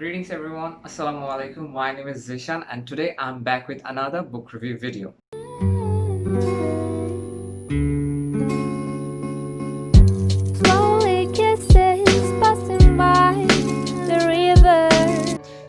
Greetings everyone, Assalamu alaikum. My name is Zishan and today I'm back with another book review video.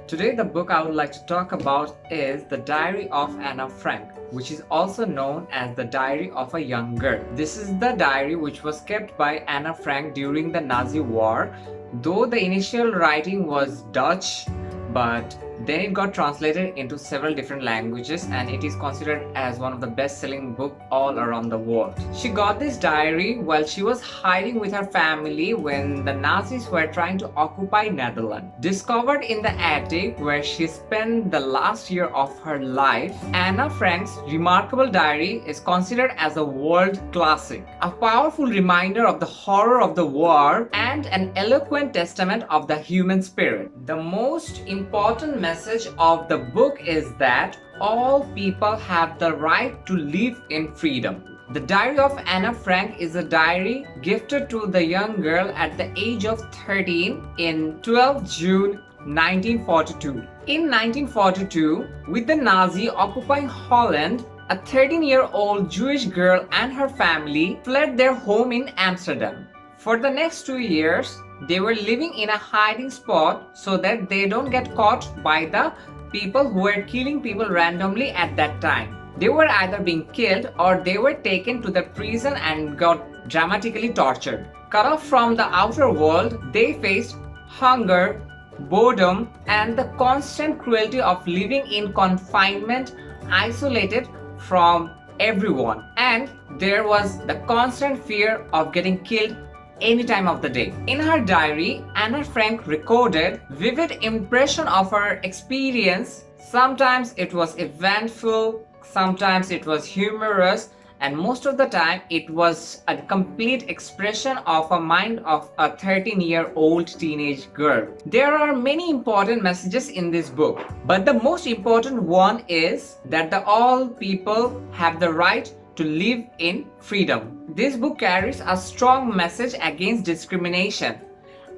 Today the book I would like to talk about is The Diary of Anna Frank, which is also known as The Diary of a Young Girl. This is the diary which was kept by Anna Frank during the Nazi war. Though the initial writing was Dutch, but then it got translated into several different languages and it is considered as one of the best-selling books all around the world. She got this diary while she was hiding with her family when the Nazis were trying to occupy Netherlands. Discovered in the attic where she spent the last year of her life, Anna Frank's remarkable diary is considered as a world classic, a powerful reminder of the horror of the war and an eloquent testament of the human spirit. The most important message of the book is that all people have the right to live in freedom. The Diary of Anna Frank is a diary gifted to the young girl at the age of 13 in 12 June 1942. In 1942, with the Nazi occupying Holland, a 13-year-old Jewish girl and her family fled their home in Amsterdam. For the next 2 years, they were living in a hiding spot so that they don't get caught by the people who were killing people randomly at that time. They were either being killed or they were taken to the prison and got dramatically tortured. Cut off from the outer world, they faced hunger, boredom, and the constant cruelty of living in confinement, isolated from everyone. And there was the constant fear of getting killed any time of the day. In her diary, Anna Frank recorded vivid impression of her experience. Sometimes it was eventful, sometimes it was humorous, and most of the time it was a complete expression of a mind of a 13-year-old teenage girl. There are many important messages in this book, but the most important one is that all people have the right to live in freedom. This book carries a strong message against discrimination.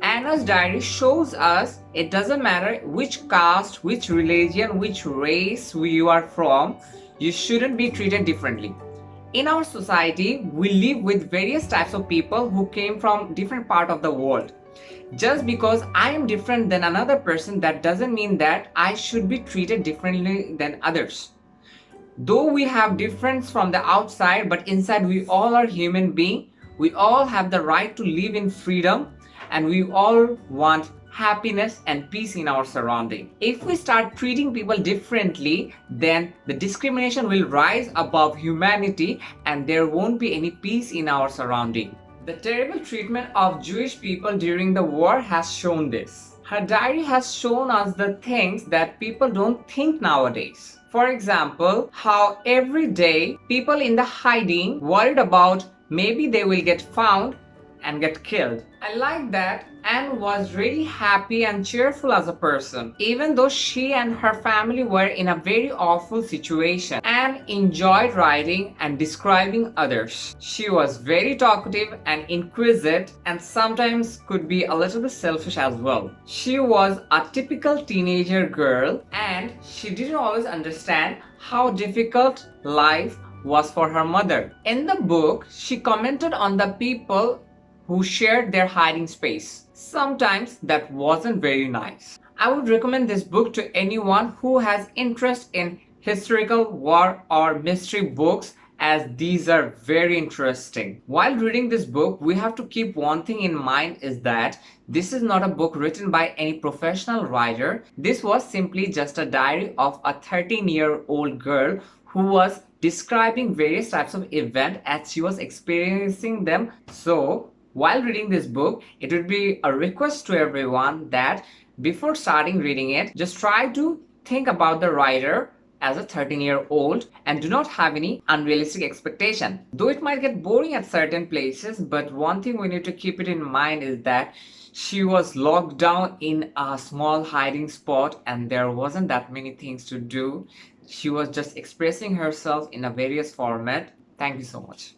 Anna's diary shows us it doesn't matter which caste, which religion, which race you are from, you shouldn't be treated differently. In our society, we live with various types of people who came from different parts of the world. Just because I am different than another person, that doesn't mean that I should be treated differently than others. Though we have difference from the outside, but inside we all are human beings. We all have the right to live in freedom and we all want happiness and peace in our surrounding. If we start treating people differently, then the discrimination will rise above humanity and there won't be any peace in our surrounding. The terrible treatment of Jewish people during the war has shown this. Her diary has shown us the things that people don't think nowadays. For example, how every day people in the hiding worried about maybe they will get found and get killed. I like that Anne was really happy and cheerful as a person. Even though she and her family were in a very awful situation, Anne enjoyed writing and describing others. She was very talkative and inquisitive and sometimes could be a little bit selfish as well. She was a typical teenager girl and she didn't always understand how difficult life was for her mother. In the book, she commented on the people who shared their hiding space. Sometimes that wasn't very nice. I would recommend this book to anyone who has interest in historical, war or mystery books, as these are very interesting. While reading this book, we have to keep one thing in mind, is that this is not a book written by any professional writer. This was simply just a diary of a 13-year-old girl who was describing various types of events as she was experiencing them. So while reading this book, it would be a request to everyone that before starting reading it, just try to think about the writer as a 13-year-old and do not have any unrealistic expectation. Though it might get boring at certain places, but one thing we need to keep it in mind is that she was locked down in a small hiding spot and there wasn't that many things to do. She was just expressing herself in a various format. Thank you so much.